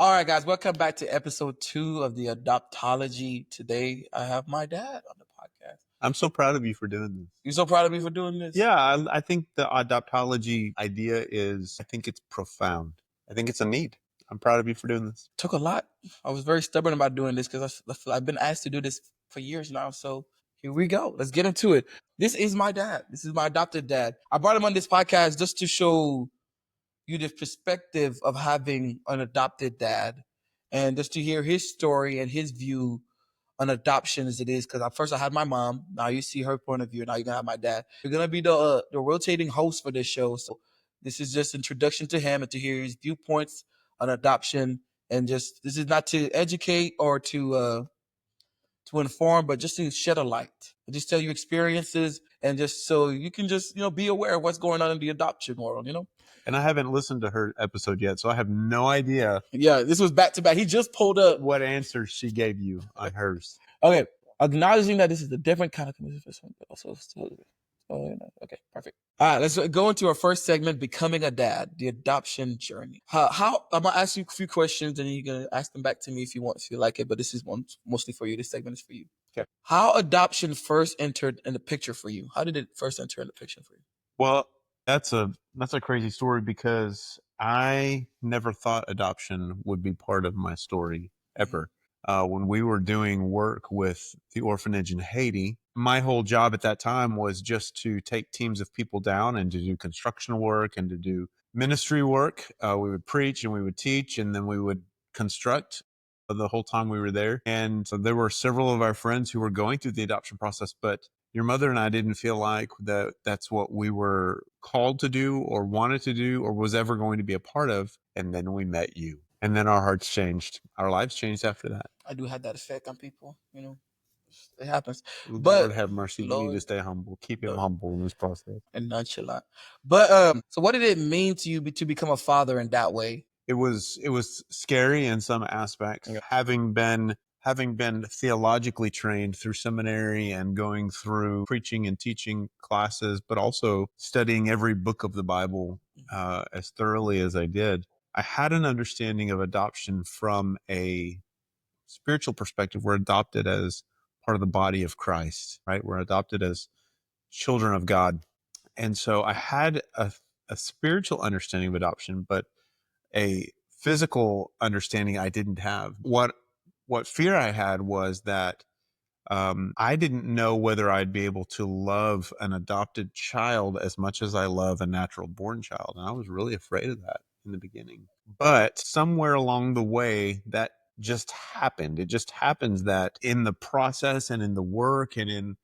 All right, guys, welcome back to episode 2 of the Adoptology. Today, I have my dad on the podcast. I'm so proud of you for doing this. You so proud of me for doing this? Yeah, I think the adoptology idea I think it's profound. I think it's a need. I'm proud of you for doing this. Took a lot. I was very stubborn about doing this because I've been asked to do this for years now. So here we go. Let's get into it. This is my dad. This is my adopted dad. I brought him on this podcast just to show you the perspective of having an adopted dad and just to hear his story and his view on adoption as it is. Because at first I had my mom. Now you see her point of view. Now you're going to have my dad. You're going to be the rotating host for this show. So this is just introduction to him and to hear his viewpoints on adoption. And just, this is not to educate or to inform, but just to shed a light, just tell you experiences, and just so you can just be aware of what's going on in the adoption world. And I haven't listened to her episode yet, so I have no idea. Yeah, this was back to back. He just pulled up what answer she gave you on hers. Okay, acknowledging that this is a different kind of communication, but also okay, perfect. All right, let's go into our first segment, becoming a dad, the adoption journey. How I'm gonna ask you a few questions, and then you're gonna ask them back to me if you want, if you like it. But this is one mostly for you. This segment is for you. Okay. How adoption first entered in the picture for you? How did it first enter in the picture for you? Well, that's a crazy story because I never thought adoption would be part of my story ever. When we were doing work with the orphanage in Haiti, my whole job at that time was just to take teams of people down and to do construction work and to do ministry work. We would preach and we would teach, and then we would construct the whole time we were there. And so there were several of our friends who were going through the adoption process, but your mother and I didn't feel like that's what we were called to do or wanted to do or was ever going to be a part of. And then we met you. And then our hearts changed. Our lives changed after that. I do have that effect on people, It happens. But Lord have mercy. We need to stay humble. Keep him humble in this process. And nonchalant. But so what did it mean to you to become a father in that way? It was scary in some aspects. Yeah. Having been theologically trained through seminary and going through preaching and teaching classes, but also studying every book of the Bible as thoroughly as I did, I had an understanding of adoption from a spiritual perspective. We're adopted as part of the body of Christ, right? We're adopted as children of God. And so I had a spiritual understanding of adoption, but a physical understanding I didn't have. What fear I had was that I didn't know whether I'd be able to love an adopted child as much as I love a natural born child. And I was really afraid of that in the beginning. But somewhere along the way, that just happened. It just happens that in the process and in the work and in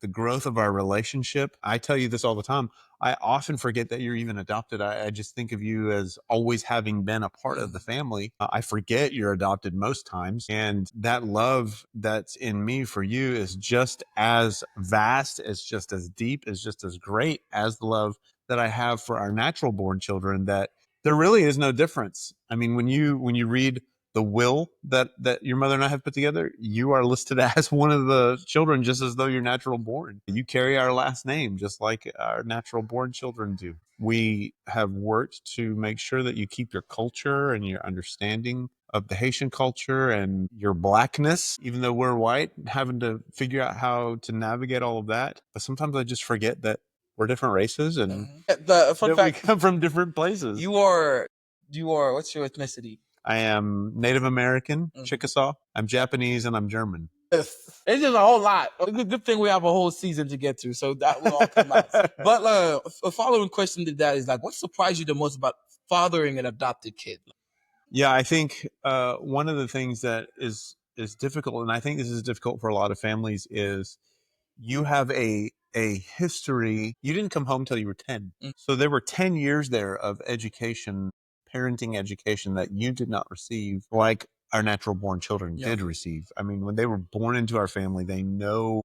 the growth of our relationship, I tell you this all the time, I often forget that you're even adopted. I just think of you as always having been a part of the family. I forget you're adopted most times. And that love that's in me for you is just as vast, is just as deep, is just as great as the love that I have for our natural born children, that there really is no difference. I mean, when you read the will that your mother and I have put together, you are listed as one of the children, just as though you're natural born. You carry our last name, just like our natural born children do. We have worked to make sure that you keep your culture and your understanding of the Haitian culture and your blackness, even though we're white, having to figure out how to navigate all of that. But sometimes I just forget that we're different races and the fun fact, we come from different places. You are, what's your ethnicity? I am Native American, Chickasaw. I'm Japanese, and I'm German. It's just a whole lot. Good thing we have a whole season to get to, so that will all come out. But a following question to that is what surprised you the most about fathering an adopted kid? Yeah, I think one of the things that is difficult, and I think this is difficult for a lot of families, is you have a history. You didn't come home till you were 10. So there were 10 years there of education, parenting education that you did not receive like our natural born children did receive. I mean, when they were born into our family, they know.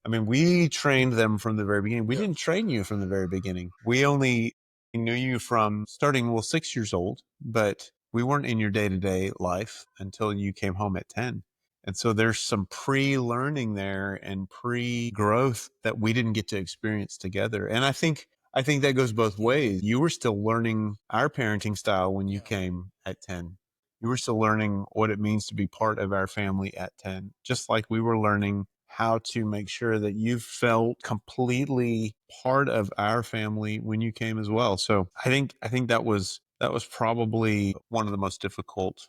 I mean, we trained them from the very beginning. We didn't train you from the very beginning. We only knew you from starting, 6 years old, but we weren't in your day-to-day life until you came home at 10. And so there's some pre-learning there and pre-growth that we didn't get to experience together. And I think that goes both ways. You were still learning our parenting style when you came at 10. You were still learning what it means to be part of our family at 10, just like we were learning how to make sure that you felt completely part of our family when you came as well. So I think that was probably one of the most difficult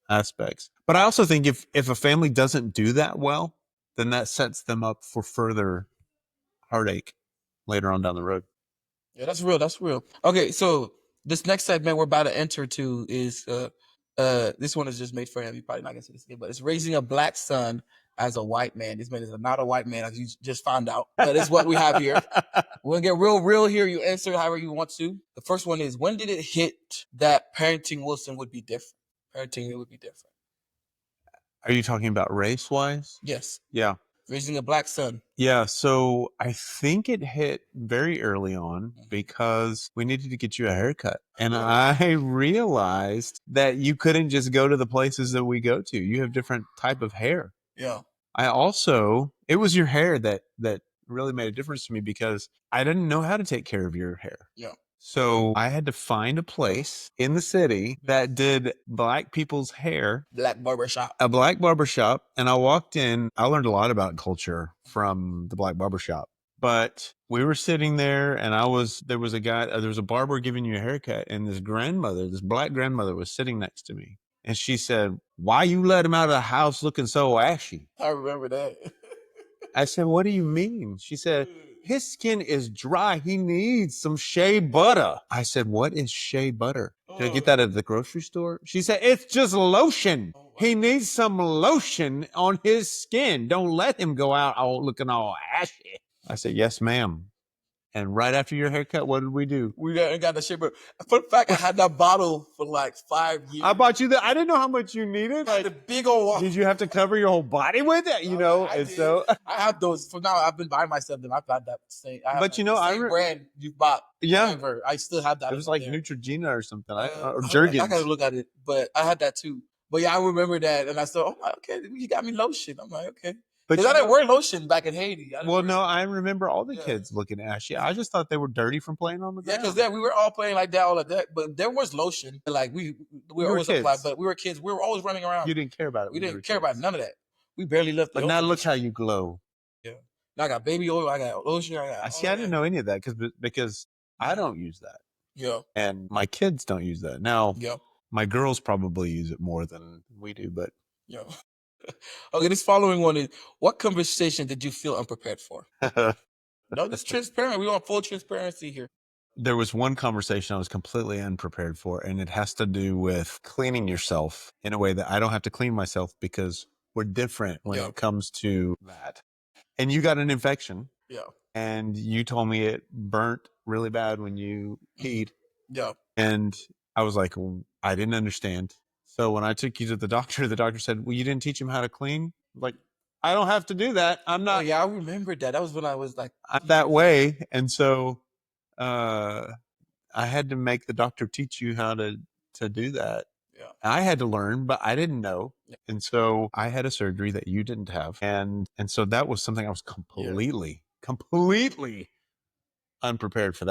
aspects. But I also think if a family doesn't do that well, then that sets them up for further heartache later on down the road. Yeah, that's real. That's real. Okay, so this next segment we're about to enter to is this one is just made for him. You probably not gonna see this again, but it's raising a black son as a white man. This man is not a white man, as you just found out, but it's what we have here. We're gonna get real here. You answer however you want to. The first one is, when did it hit that parenting Wilson would be different? Parenting it would be different. Are you talking about race wise? Yes. Yeah. Raising a black son. Yeah. So I think it hit very early on because we needed to get you a haircut. And I realized that you couldn't just go to the places that we go to. You have different type of hair. Yeah. It was your hair that really made a difference to me because I didn't know how to take care of your hair. Yeah. So I had to find a place in the city that did black people's hair, Black barbershop. a black barbershop. And I walked in, I learned a lot about culture from the black barbershop. But we were sitting there and there was a barber giving you a haircut, and this black grandmother was sitting next to me. And she said, "Why you let him out of the house looking so ashy?" I remember that. I said, "What do you mean?" She said, "His skin is dry. He needs some shea butter." I said, "What is shea butter? Did I get that at the grocery store?" She said, "It's just lotion. He needs some lotion on his skin. Don't let him go out all looking all ashy." I said, "Yes, ma'am." And right after your haircut, what did we do? We got the shit. But fun fact, I had that bottle for like 5 years. I bought you that. I didn't know how much you needed. Like the big old. Did you have to cover your whole body with it? You know, I and did. so I have those. For now, I've been buying myself them. I've had that same. I have But like you know, the same brand you bought. Yeah. Forever. I still have that. It was like there. Neutrogena or something, or I Jergens. gotta look at it, but I had that too. But yeah, I remember that, and I said, "Oh, okay, you got me lotion." I'm like, okay, But because I didn't wear lotion back in Haiti. Well, no, I remember all the Yeah. kids looking ashy. I just thought they were dirty from playing on the Yeah, ground. because we were all playing like that all of that, but there was lotion. Like we were always kids. applied, but we were kids. We were always running around. You didn't care about it. We when you didn't were care about kids. none of that. We barely left. But now look how you glow. Yeah. Now I got baby oil. I got lotion. I see. I didn't know any of that because I don't use that. Yeah. And my kids don't use that. Now, Yeah. my girls probably use it more than we do, but Yeah. Okay, this following one is, what conversation did you feel unprepared for? No, this transparent. We want full transparency here. There was one conversation I was completely unprepared for, and it has to do with cleaning yourself in a way that I don't have to clean myself because we're different when it comes to that. And you got an infection. Yeah. And you told me it burnt really bad when you peed. Yeah. And I was like, I didn't understand. So when I took you to the doctor said, "Well, you didn't teach him how to clean?" Like, I don't have to do that. I'm not. Oh, yeah, I remember that. That was when I was like, I'm that way. And so I had to make the doctor teach you how to do that. Yeah. I had to learn, but I didn't know. Yeah. And so I had a surgery that you didn't have. And so that was something I was completely unprepared for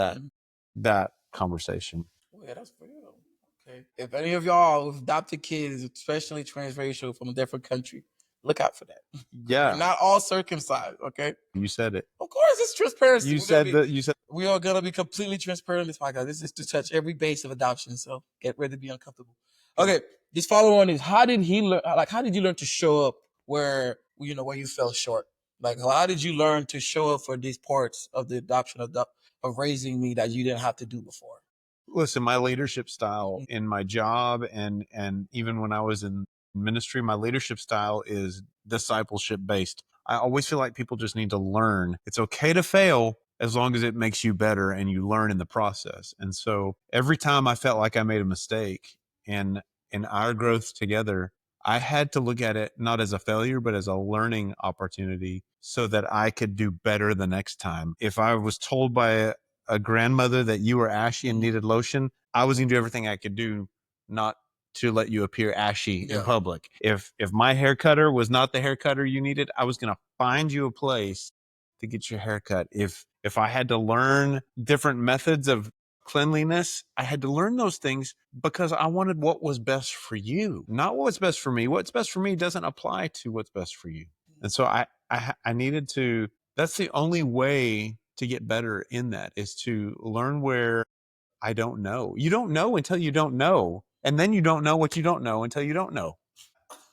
that conversation. Oh, yeah, that's real. Okay. If any of y'all with adopted kids, especially transracial from a different country, look out for that. Yeah. We're not all circumcised, okay? You said it. Of course, it's transparency. You said we are gonna be completely transparent in this podcast. This is to touch every base of adoption, so get ready to be uncomfortable. Okay, this follow on is, how did he learn? Like, how did you learn to show up where you fell short? Like, how did you learn to show up for these parts of the adoption of raising me that you didn't have to do before? Listen, my leadership style in my job and even when I was in ministry, my leadership style is discipleship based. I always feel like people just need to learn. It's okay to fail as long as it makes you better and you learn in the process. And so every time I felt like I made a mistake in our growth together, I had to look at it not as a failure, but as a learning opportunity so that I could do better the next time. If I was told by a grandmother that you were ashy and needed lotion, I was going to do everything I could do not to let you appear ashy in public. If my hair cutter was not the hair cutter you needed, I was going to find you a place to get your hair cut. If I had to learn different methods of cleanliness. I had to learn those things because I wanted what was best for you, not what's best for me. What's best for me doesn't apply to what's best for you. And so I needed to, that's the only way to get better in that, is to learn where I don't know. You don't know until you don't know. And then you don't know what you don't know until you don't know.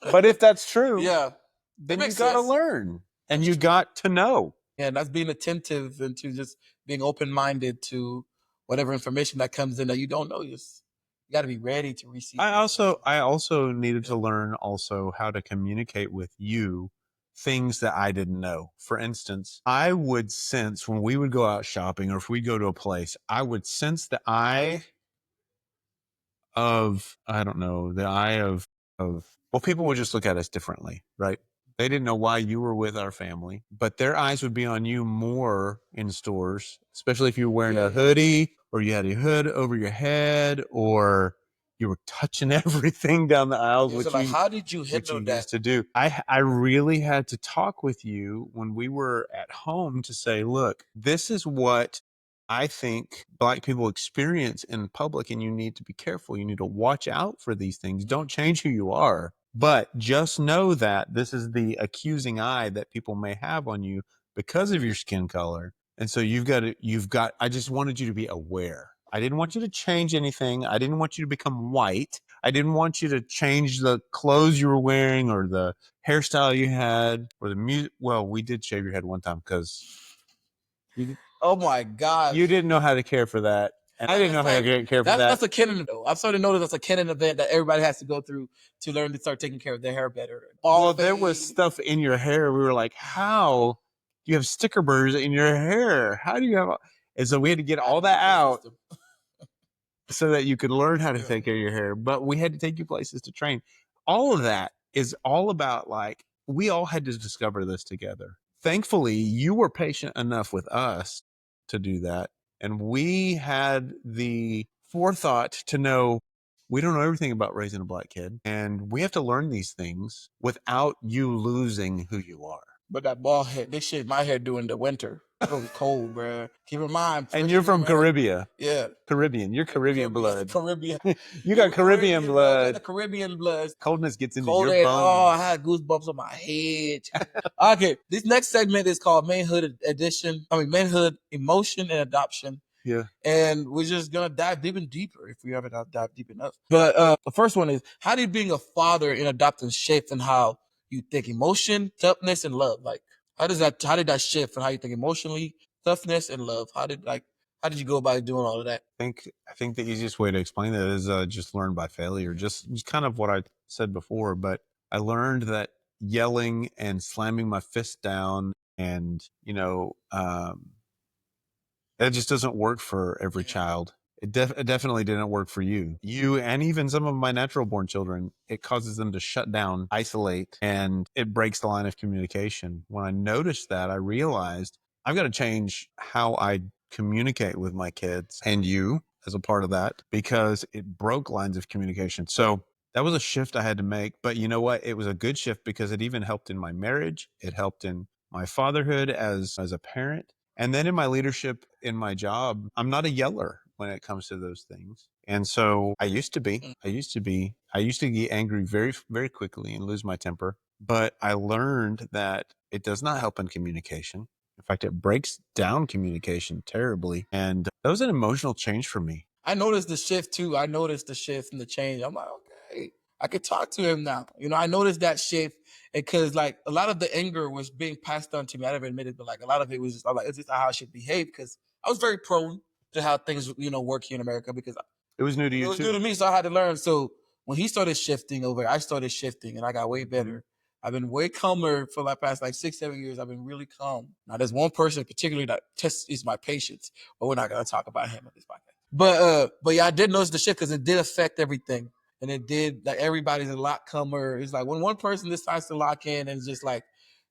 But if that's true, Yeah. then you Makes got to sense. learn and That's you true. got to know. Yeah, that's being attentive and to just being open minded to whatever information that comes in that you don't know. You got to be ready to receive. I also needed to learn also how to communicate with you things that I didn't know. For instance, I would sense when we would go out shopping or if we go to a place, I would sense the eye of, I don't know, the eye of well, people would just look at us differently, right? They didn't know why you were with our family, but their eyes would be on you more in stores, especially if you were wearing a hoodie or you had a hood over your head or you were touching everything down the aisles, So like, how did you handle that? used to do. I really had to talk with you when we were at home to say, look, this is what I think Black people experience in public, and you need to be careful. You need to watch out for these things. Don't change who you are, but just know that this is the accusing eye that people may have on you because of your skin color. And so I just wanted you to be aware. I didn't want you to change anything. I didn't want you to become white. I didn't want you to change the clothes you were wearing or the hairstyle you had or the music. Well, we did shave your head one time because Oh my gosh. you didn't know how to care for that. And I didn't know how to care for that. That's a canon though. I'm starting to notice that's a canon event that everybody has to go through to learn to start taking care of their hair better. Well, there was stuff in your hair. We were like, how do you have sticker burrs in your hair? How do you have? And so we had to get all that out so that you could learn how to take care of your hair. But we had to take you places to train. All of that is all about, like, we all had to discover this together. Thankfully, you were patient enough with us to do that. And we had the forethought to know we don't know everything about raising a Black kid. And we have to learn these things without you losing who you are. But that bald head, they shaved my hair during the winter. It was cold, bro. Keep in mind. And you're from Caribbean. Yeah. Caribbean. You're Caribbean blood. Caribbean. You got Caribbean blood. The Caribbean blood. Coldness gets into Cold your air. bones. Oh, I had goosebumps on my head. Okay. This next segment is called Manhood Edition. I mean, Manhood Emotion and Adoption. Yeah. And we're just going to dive even deeper if we haven't dived deep enough. But the first one is, how did being a father in adopting shape and how you think emotion, toughness, and love? Like, how did that shift and how you think emotionally, toughness, and love? How did you go about doing all of that? I think the easiest way to explain that is just learn by failure. Just kind of what I said before, but I learned that yelling and slamming my fist down and, that just doesn't work for every child. It definitely didn't work for you. You and even some of my natural born children, it causes them to shut down, isolate, and it breaks the line of communication. When I noticed that, I realized I've got to change how I communicate with my kids and you as a part of that because it broke lines of communication. So that was a shift I had to make. But you know what? It was a good shift because it even helped in my marriage. It helped in my fatherhood as a parent. And then in my leadership in my job, I'm not a yeller when it comes to those things. And so I used to be. I used to get angry very, very quickly and lose my temper. But I learned that it does not help in communication. In fact, it breaks down communication terribly. And that was an emotional change for me. I noticed the shift too. I noticed the shift and the change. I'm like, okay, I could talk to him now. I noticed that shift because like a lot of the anger was being passed on to me. I never admitted, but like a lot of it was just, I'm like, is this how I should behave? Because I was very prone to how things, work here in America because It was new to you it was too. new to me. So I had to learn. So when he started shifting over, I started shifting and I got way better. I've been way calmer for the past like 6-7 years. I've been really calm. Now there's one person particularly that tests is my patience, but we're not gonna talk about him on this podcast. But yeah, I did notice the shift because it did affect everything. And it did, like, everybody's a lot calmer. It's like when one person decides to lock in and just like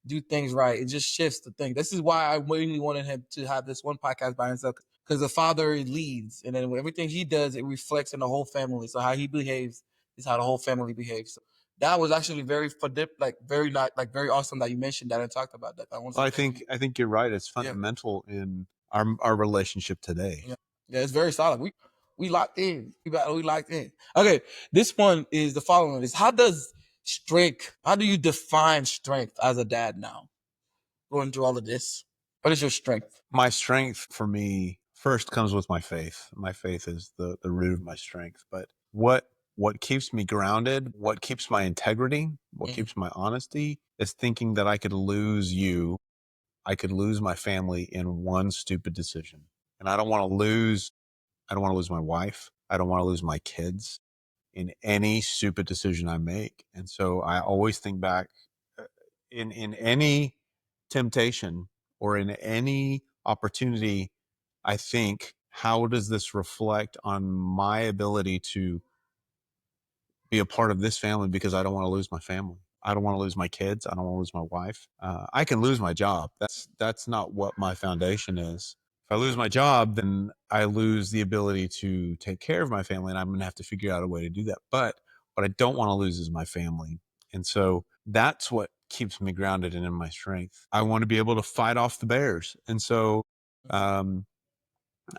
do things right, it just shifts the thing. This is why I really wanted him to have this one podcast by himself because the father leads, and then everything he does, it reflects in the whole family. So how he behaves is how the whole family behaves. So that was actually very not like very awesome that you mentioned that and talked about that. I think you're right. It's fundamental in our relationship today. Yeah. Yeah, it's very solid. We locked in. We locked in. Okay, this one is the following: is how does strength? How do you define strength as a dad now? Going through all of this, what is your strength? My strength for me first comes with my faith. My faith is the root of my strength. But what keeps me grounded, what keeps my integrity, what keeps my honesty is thinking that I could lose you, I could lose my family in one stupid decision. And I don't want to lose my wife. I don't want to lose my kids in any stupid decision I make. And so I always think back in any temptation or in any opportunity, I think, how does this reflect on my ability to be a part of this family, because I don't want to lose my family. I don't want to lose my kids. I don't want to lose my wife. I can lose my job. That's not what my foundation is. If I lose my job, then I lose the ability to take care of my family, and I'm going to have to figure out a way to do that. But what I don't want to lose is my family. And so that's what keeps me grounded and in my strength. I want to be able to fight off the bears. And so um,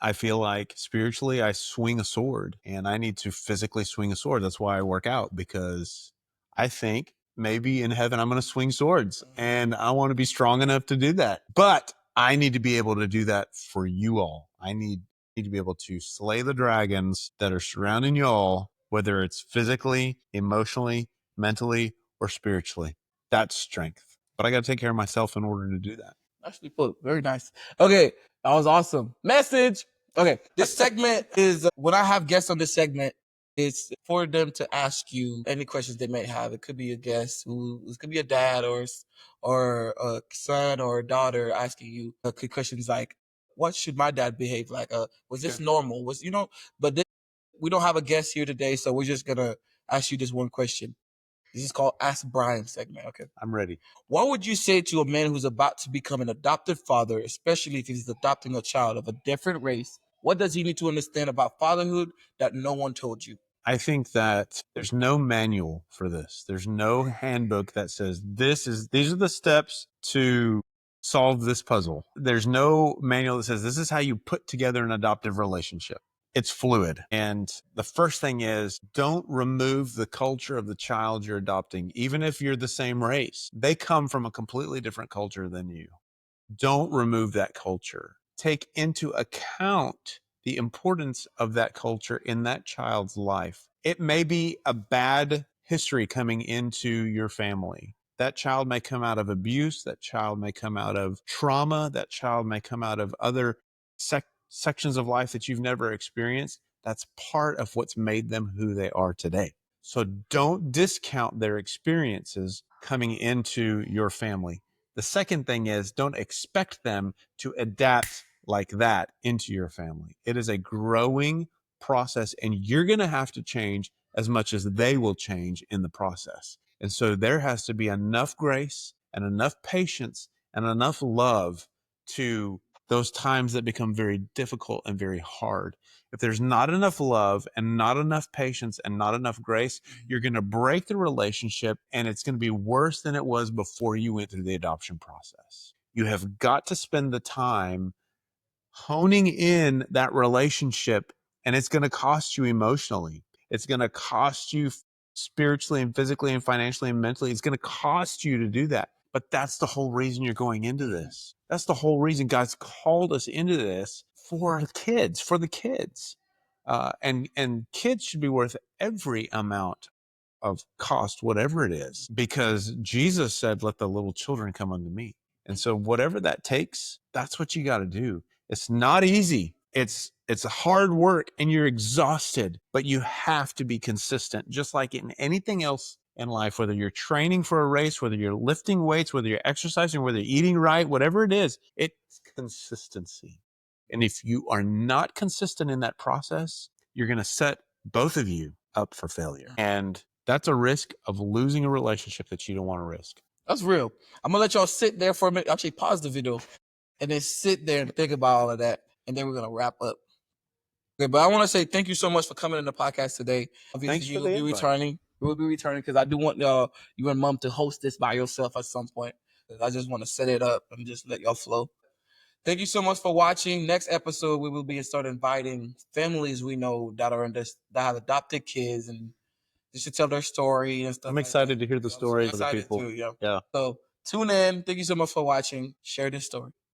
I feel like spiritually I swing a sword, and I need to physically swing a sword. That's why I work out, because I think maybe in heaven I'm going to swing swords, and I want to be strong enough to do that. But I need to be able to do that for you all. I need to be able to slay the dragons that are surrounding you all, whether it's physically, emotionally, mentally, or spiritually. That's strength. But I got to take care of myself in order to do that. Actually put very nice. Okay, that was awesome. Message. Okay, this segment is when I have guests on this segment, it's for them to ask you any questions they may have. It could be a guest who it could be a dad or a son or a daughter asking you questions like, "What should my dad behave like? Was this normal? Was you know?" But we don't have a guest here today, so we're just gonna ask you this one question. This is called Ask Brian segment. Okay. I'm ready. What would you say to a man who's about to become an adopted father, especially if he's adopting a child of a different race? What does he need to understand about fatherhood that no one told you? I think that there's no manual for this. There's no handbook that says these are the steps to solve this puzzle. There's no manual that says this is how you put together an adoptive relationship. It's fluid. And the first thing is, don't remove the culture of the child you're adopting, even if you're the same race. They come from a completely different culture than you. Don't remove that culture. Take into account the importance of that culture in that child's life. It may be a bad history coming into your family. That child may come out of abuse. That child may come out of trauma. That child may come out of other sections of life that you've never experienced. That's part of what's made them who they are today. So don't discount their experiences coming into your family. The second thing is, don't expect them to adapt like that into your family. It is a growing process, and you're going to have to change as much as they will change in the process. And so there has to be enough grace and enough patience and enough love to those times that become very difficult and very hard. If there's not enough love and not enough patience and not enough grace, you're going to break the relationship, and it's going to be worse than it was before you went through the adoption process. You have got to spend the time honing in that relationship, and it's going to cost you emotionally. It's going to cost you spiritually and physically and financially and mentally. It's going to cost you to do that. But that's the whole reason you're going into this. That's the whole reason God's called us into this, for the kids. And kids should be worth every amount of cost, whatever it is, because Jesus said, let the little children come unto me. And so whatever that takes, that's what you got to do. It's not easy. It's hard work, and you're exhausted, but you have to be consistent, just like in anything else in life, whether you're training for a race, whether you're lifting weights, whether you're exercising, whether you're eating right, whatever it is, it's consistency. And if you are not consistent in that process, you're going to set both of you up for failure. And that's a risk of losing a relationship that you don't want to risk. That's real. I'm gonna let y'all sit there for a minute. Actually, pause the video and then sit there and think about all of that, and then we're gonna wrap up. Okay, but I want to say thank you so much for coming in the podcast today. Obviously, Thanks you for will the be invite. returning. You will be returning because I do want you and mom to host this by yourself at some point. 'Cause I just want to set it up and just let y'all flow. Thank you so much for watching. Next episode, we will be start inviting families we know that are in this that have adopted kids and just to tell their story and stuff. I'm excited to hear the stories of the people. Too, yeah. Yeah. So tune in. Thank you so much for watching. Share this story.